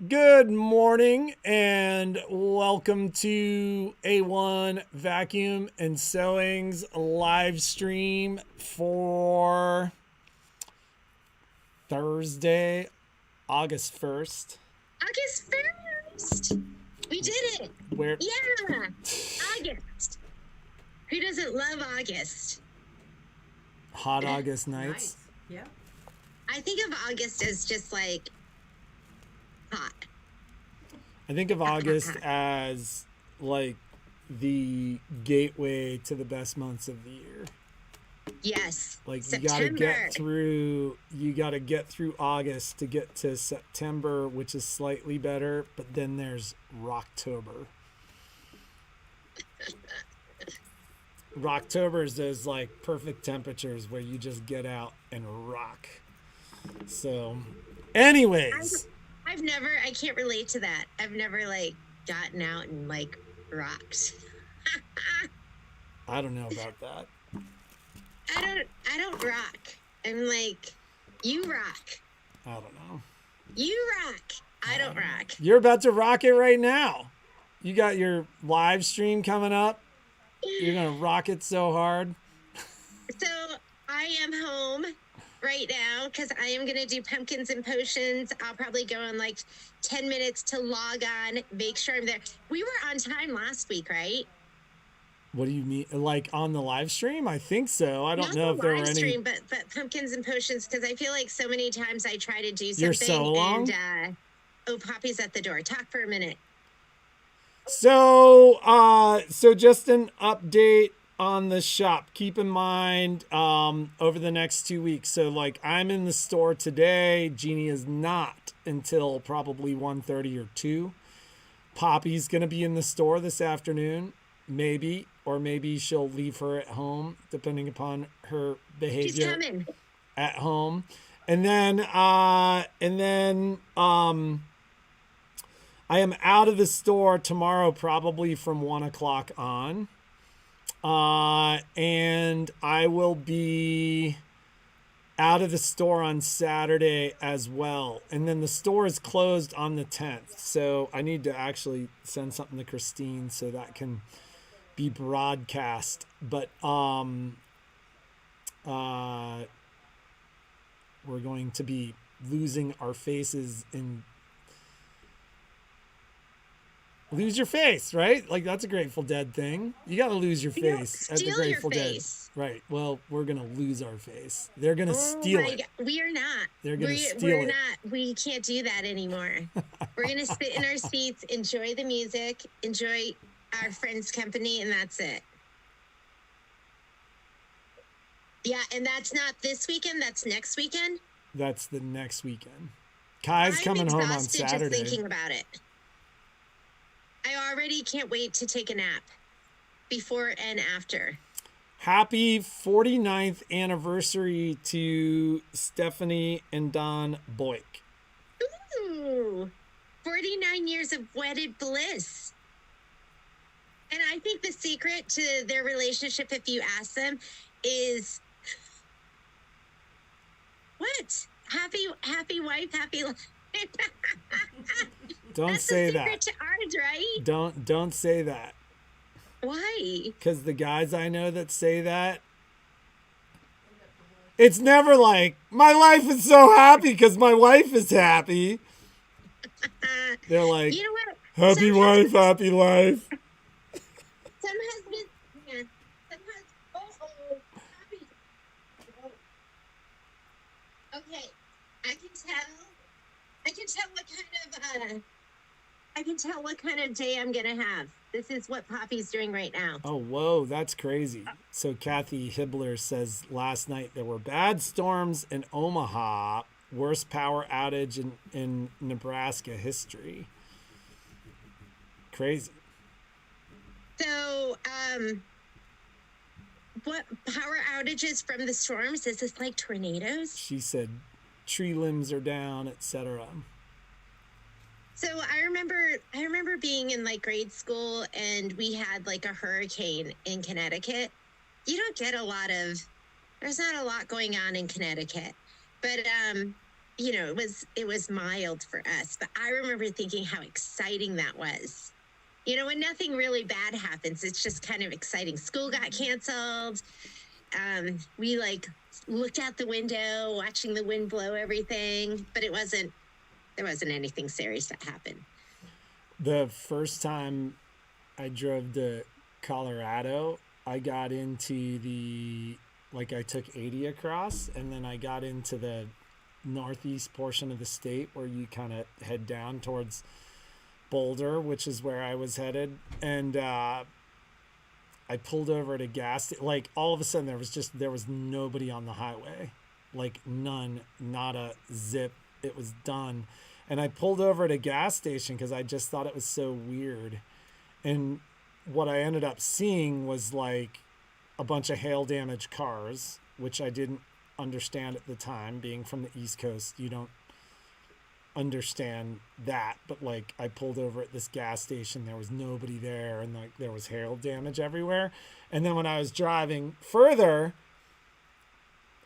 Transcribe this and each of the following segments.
Good morning and welcome to A-1 Vacuum and Sewing's live stream for Thursday, August 1st. August 1st. We did it. Where Yeah. August. Who doesn't love August? hot August nights. Nice. Yeah. I think of August as just like hot. I think of August as like the gateway to the best months of the year. Yes. Like September. you got to get through August to get to September, which is slightly better, but then there's Rocktober. Rocktober is those like perfect temperatures where you just get out and rock. So, anyways, I can't relate to that. I've never like gotten out and like rocked. I don't know about that. I don't rock. I'm like, you rock. I don't know. You rock. I don't rock. You're about to rock it right now. You got your live stream coming up. You're going to rock it so hard. So I am home right now because I am going to do pumpkins and potions. I'll probably go in like 10 minutes to log on, make sure I'm there. We were on time last week, right? What do you mean? Like on the live stream? I think so. I don't Not know the if there were live any. stream, but pumpkins and potions, because I feel like so many times I try to do something You're so long? and oh, Poppy's at the door. Talk for a minute. So just an update on the shop. Keep in mind, over the next 2 weeks. So like I'm in the store today. Jeannie is not until probably 1:30 or 2. Poppy's going to be in the store this afternoon, maybe, or maybe she'll leave her at home, depending upon her She's behavior coming. at home. And then I am out of the store tomorrow, probably from 1 o'clock on. And I will be out of the store on Saturday as well. And then the store is closed on the 10th. So I need to actually send something to Christine so that can be broadcast. But we're going to be losing our faces in lose your face, right? Like that's a Grateful Dead thing. You got to lose your face at the Steal Grateful your Dead. face. Right. Well, we're going to lose our face. They're going to Oh steal my it. God. We are not. They're going to steal We're it. not. We can't do that anymore. We're going to sit in our seats, enjoy the music, enjoy our friends' company, and that's it. Yeah, and that's not this weekend. That's next weekend. That's the next weekend. Kai's coming home on Saturday. Just thinking about it. I already can't wait to take a nap before and after. Happy 49th anniversary to Stephanie and Don Boyk. Ooh, 49 years of wedded bliss. And I think the secret to their relationship, if you ask them, is what? Happy wife, happy life. Don't That's say the secret that. to ours, right? Don't say that. Why? Because the guys I know that say that, it's never like, my life is so happy because my wife is happy. They're like, You know what? happy wife, happy life. Some husbands, yeah. Some husbands, happy. Okay, I can tell what kind of day I'm gonna have. This is what Poppy's doing right now. Oh, whoa, that's crazy. So Kathy Hibbler says last night there were bad storms in Omaha, worst power outage in Nebraska history. Crazy. So, what power outages from the storms? Is this like tornadoes? She said tree limbs are down, etc. So I remember being in like grade school and we had like a hurricane in Connecticut. You don't get there's not a lot going on in Connecticut. But it was mild for us, but I remember thinking how exciting that was. When nothing really bad happens, it's just kind of exciting. School got canceled. We looked out the window, watching the wind blow everything, but there wasn't anything serious that happened. The first time I drove to Colorado, I got into I took 80 across, and then I got into the northeast portion of the state where you kind of head down towards Boulder, which is where I was headed. And I pulled over at a gas, all of a sudden there was nobody on the highway, none, not a zip. It was done. And I pulled over at a gas station because I just thought it was so weird. And what I ended up seeing was a bunch of hail damaged cars, which I didn't understand at the time. Being from the East Coast, you don't understand that. But I pulled over at this gas station, there was nobody there, and there was hail damage everywhere. And then when I was driving further,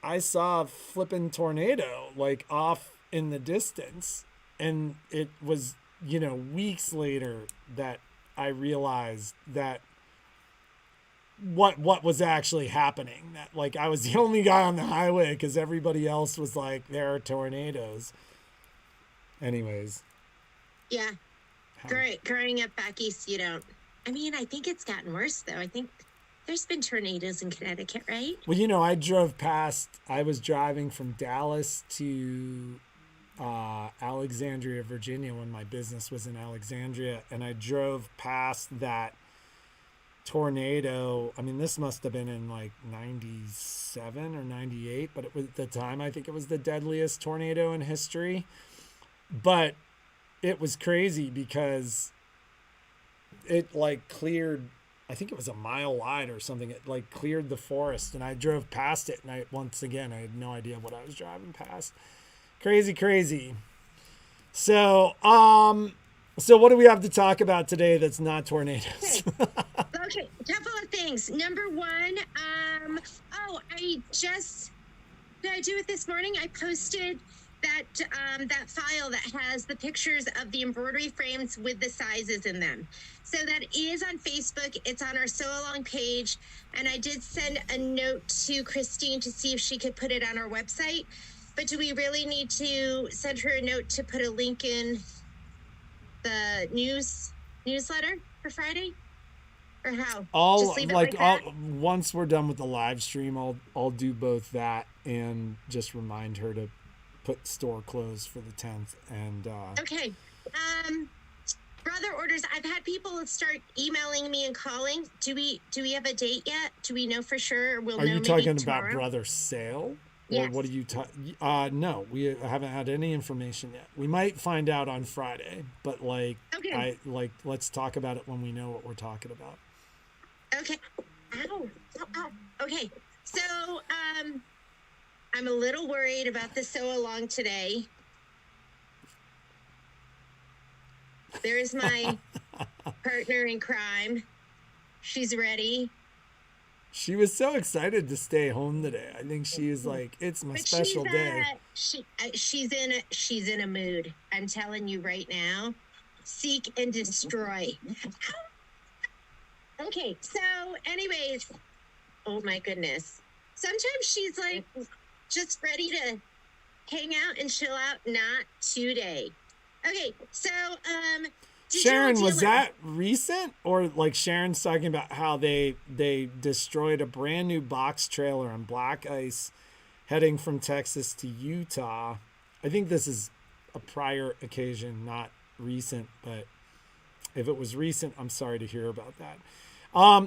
I saw a flipping tornado off in the distance. And it was, weeks later that I realized that what was actually happening. That I was the only guy on the highway because everybody else was there are tornadoes. Anyways. Yeah. Growing up back east, you don't. I mean, I think it's gotten worse though. I think there's been tornadoes in Connecticut, right? Well, I was driving from Dallas to Alexandria, Virginia, when my business was in Alexandria, and I drove past that tornado. I mean, this must have been in 97 or 98, but it was, at the time, I think it was the deadliest tornado in history. But it was crazy because it cleared, I think it was a mile wide or something. It cleared the forest, and I drove past it, and I had no idea what I was driving past. Crazy. So what do we have to talk about today that's not tornadoes? Okay, a couple of things. Number one, did I do it this morning? I posted that file that has the pictures of the embroidery frames with the sizes in them. So that is on Facebook. It's on our Sew Along page. And I did send a note to Christine to see if she could put it on our website. But do we really need to send her a note to put a link in the newsletter for Friday? Or how? Just leave it like that? Once we're done with the live stream, I'll do both that and just remind her to put store closed for the 10th. And okay. Brother orders. I've had people start emailing me and calling. Do we have a date yet? Do we know for sure? Are you talking about brother sale? Or yes. What are you no, we haven't had any information yet. We might find out on Friday, but okay. Let's talk about it when we know what we're talking about. Okay. Ow. Okay. So, I'm a little worried about the Sew Along today. There's my partner in crime. She's ready. She was so excited to stay home today. I think she was it's my special day. She's in a mood. I'm telling you right now. Seek and destroy. Okay, so anyways, oh my goodness. Sometimes she's just ready to hang out and chill out. Not today. Okay, so Sharon, was that recent? Or Sharon's talking about how they destroyed a brand new box trailer on black ice heading from Texas to Utah. I think this is a prior occasion, not recent, but if it was recent, I'm sorry to hear about that.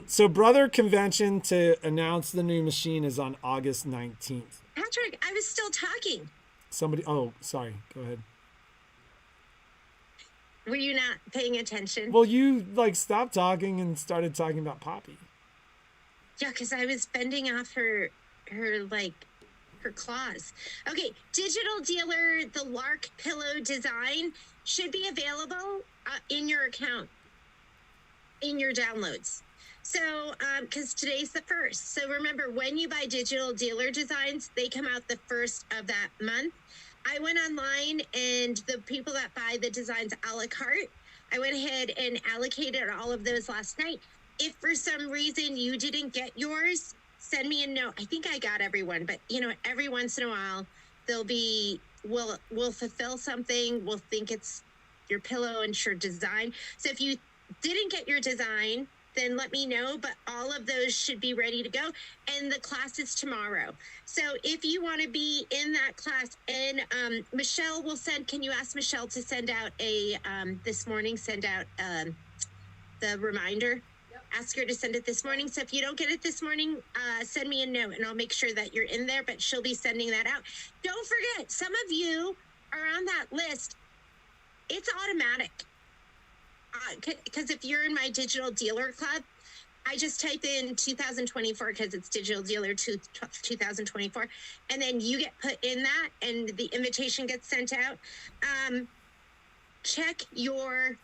So Brother Convention to announce the new machine is on August 19th. Patrick, I was still talking. Sorry, go ahead. Were you not paying attention? Well, you stopped talking and started talking about Poppy. Yeah, because I was bending off her claws. Okay, digital dealer, the Lark pillow design should be available in your account, in your downloads. So, because today's the 1st. So remember, when you buy digital dealer designs, they come out the 1st of that month. I went online, and the people that buy the designs a la carte, I went ahead and allocated all of those last night. If for some reason you didn't get yours, send me a note. I think I got everyone, but every once in a while we'll fulfill something. We'll think it's your pillow and shirt design. So if you didn't get your design, then let me know, but all of those should be ready to go. And the class is tomorrow. So if you want to be in that class, and Michelle will can you ask Michelle to send out this morning, the reminder? Yep. Ask her to send it this morning. So if you don't get it this morning, send me a note and I'll make sure that you're in there, but she'll be sending that out. Don't forget, some of you are on that list. It's automatic. Because if you're in my digital dealer club, I just type in 2024 because it's digital dealer 2024, and then you get put in that, and the invitation gets sent out. Check your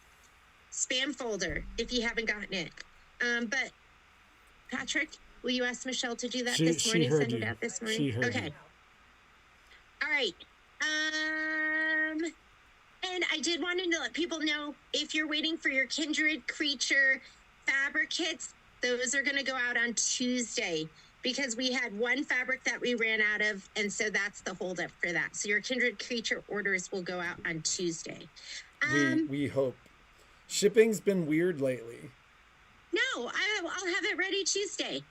spam folder if you haven't gotten it. But Patrick, will you ask Michelle to do that this morning? She heard Send you. it out this morning. She heard okay. You. All right. And I did want to let people know, if you're waiting for your Kindred Creature fabric kits, those are going to go out on Tuesday, because we had one fabric that we ran out of, and so that's the holdup for that. So your Kindred Creature orders will go out on Tuesday. We hope. Shipping's been weird lately. No, I'll have it ready Tuesday.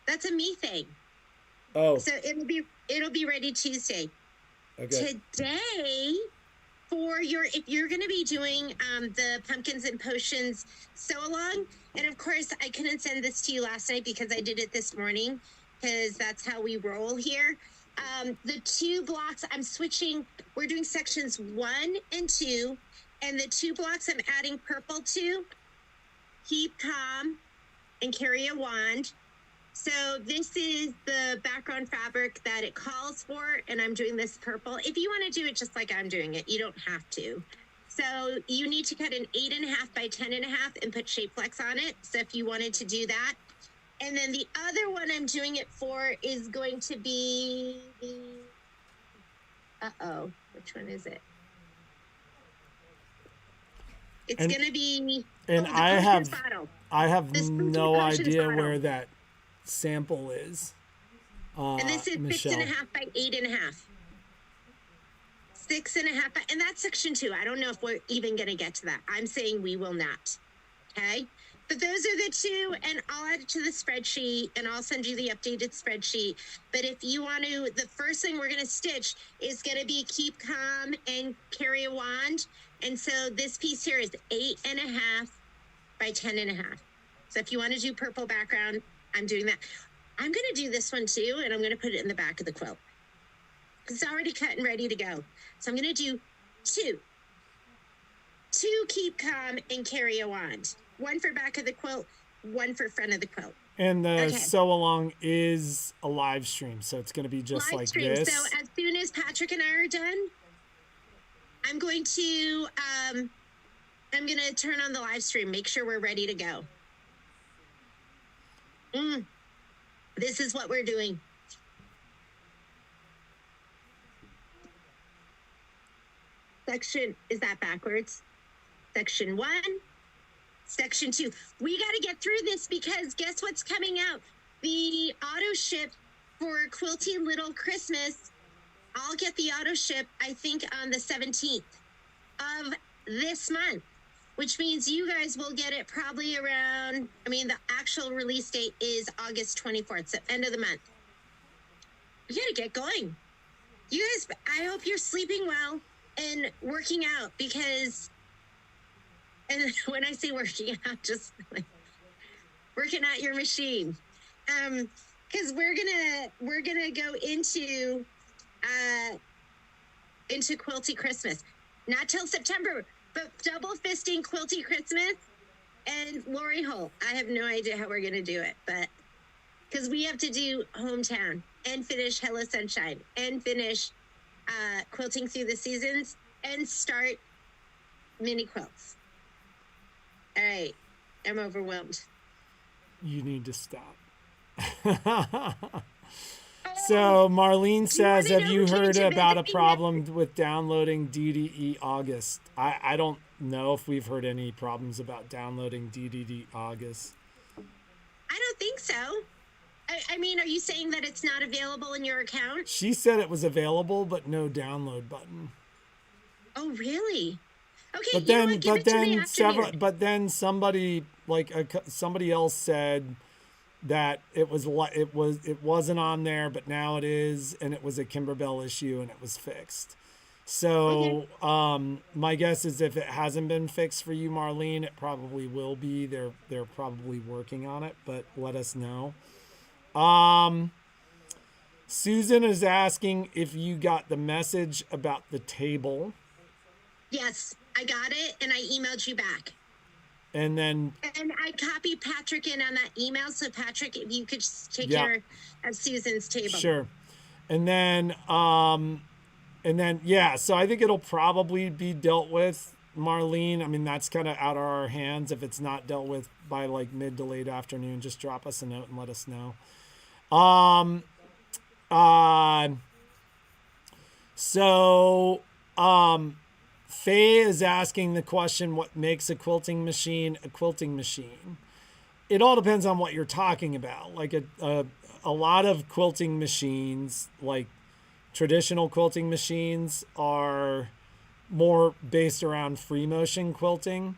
That's a me thing. Oh. So it'll be ready Tuesday. Okay. Today, if you're going to be doing the Pumpkins and Potions sew-along, and of course I couldn't send this to you last night because I did it this morning, because that's how we roll here. The 2 blocks I'm switching, we're doing sections 1 and 2, and the 2 blocks I'm adding purple to: keep calm and carry a wand. So this is the background fabric that it calls for, and I'm doing this purple. If you want to do it just like I'm doing it, you don't have to. So you need to cut an 8.5 by 10.5 and put shape flex on it. So if you wanted to do that. And then the other one I'm doing it for is going to be which one is it? It's going to be I have no idea where that sample is. And this is Michelle. 6.5 by 8.5. 6.5, and that's section 2. I don't know if we're even going to get to that. I'm saying we will not. Okay, but those are the 2, and I'll add it to the spreadsheet, and I'll send you the updated spreadsheet. But if you want to, the first thing we're going to stitch is going to be keep calm and carry a wand. And so this piece here is 8.5 by 10.5. So if you want to do purple background, I'm doing that. I'm going to do this one too, and I'm going to put it in the back of the quilt. It's already cut and ready to go. So I'm going to do 2. 2 keep calm and carry a wand. 1 for back of the quilt, 1 for front of the quilt. And the sew along is a live stream, so it's going to be just live like stream. this. So as soon as Patrick and I are done, I'm going to turn on the live stream, make sure we're ready to go. This is what we're doing. Is that backwards? Section 1, section 2. We got to get through this, because guess what's coming out? The auto ship for Quilty Little Christmas. I'll get the auto ship, I think, on the 17th of this month, which means you guys will get it probably around, the actual release date is August 24th, so end of the month. We got to get going. You guys, I hope you're sleeping well and working out, because, and when I say working out, just like working out your machine, because we're gonna go into Quilty Christmas, not till September, but double fisting Quilty Christmas and Lori Holt. I have no idea how we're gonna do it, but because we have to do Hometown and finish Hello Sunshine and finish Quilting Through the Seasons and start mini quilts. All right, I'm overwhelmed. You need to stop. Oh, So Marlene Do you want says, to have know you who came heard to about a visit me? problem with downloading DDE August? I don't know if we've heard any problems about downloading DDD August. I don't think so. I mean, are you saying that it's not available in your account? She said it was available, but no download button. Oh, really? Okay, But you know then, what? Give but it to the then afternoon. somebody like somebody else said that it wasn't on there, but now it is, and it was a Kimberbell issue, and it was fixed. Okay. So my guess is if it hasn't been fixed for you, Marlene, it probably will be. They're probably working on it, but let us know. Susan is asking if you got the message about the table, Yes, I got it, and I emailed you back. and then And I copied Patrick in on that email. So, Patrick, if you could just take yeah, care of Susan's table. sure, and then yeah. So I think it'll probably be dealt with, Marlene. I mean, that's kind of out of our hands. If it's not dealt with by like mid to late afternoon, just drop us a note and let us know. Uh, so Faye is asking the question, what makes a quilting machine a quilting machine? It all depends on what you're talking about. Like a lot of quilting machines, like traditional quilting machines, are more based around free motion quilting.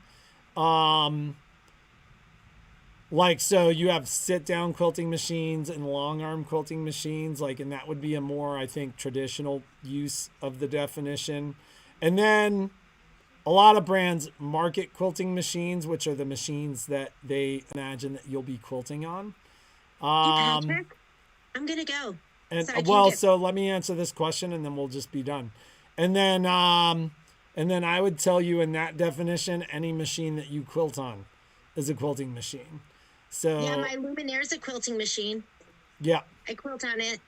Like, so you have sit down quilting machines and long arm quilting machines, like, and that would be a more, I think, traditional use of the definition. And then a lot of brands market quilting machines, which are the machines that they imagine that you'll be quilting on. Hey, Patrick, I'm going to go. And So I can well, get. so let me answer this question and then we'll just be done. And then I would tell you, in that definition, any machine that you quilt on is a quilting machine. So Yeah, my Luminaire is a quilting machine. yeah. I quilt on it.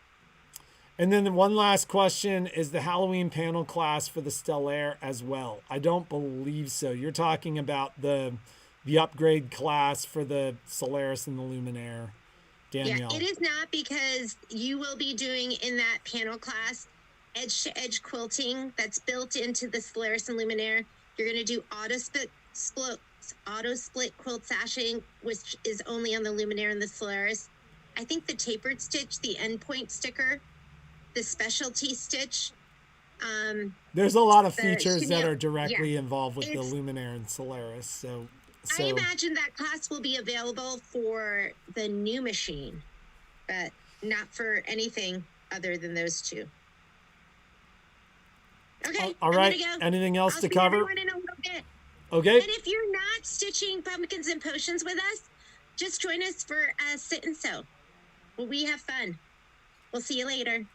And then the one last question is the Halloween panel class for the Stellaire as well. I don't believe so. You're talking about the upgrade class for the Solaris and the Luminaire, Danielle. Yeah, it is not, because you will be doing in that panel class edge-to-edge quilting that's built into the Solaris and Luminaire. You're going to do auto split quilt sashing, which is only on the Luminaire and the Solaris. I think the tapered stitch, the endpoint sticker, the specialty stitch. There's a lot of features that chenille. are directly Yeah. involved with the It's- Luminaire and Solaris. So I imagine that class will be available for the new machine, but not for anything other than those two. Okay. all right. I'm gonna go. Anything else I'll to see cover? everyone in a little bit. Okay. And if you're not stitching pumpkins and potions with us, just join us for a sit and sew. Well, we have fun. We'll see you later.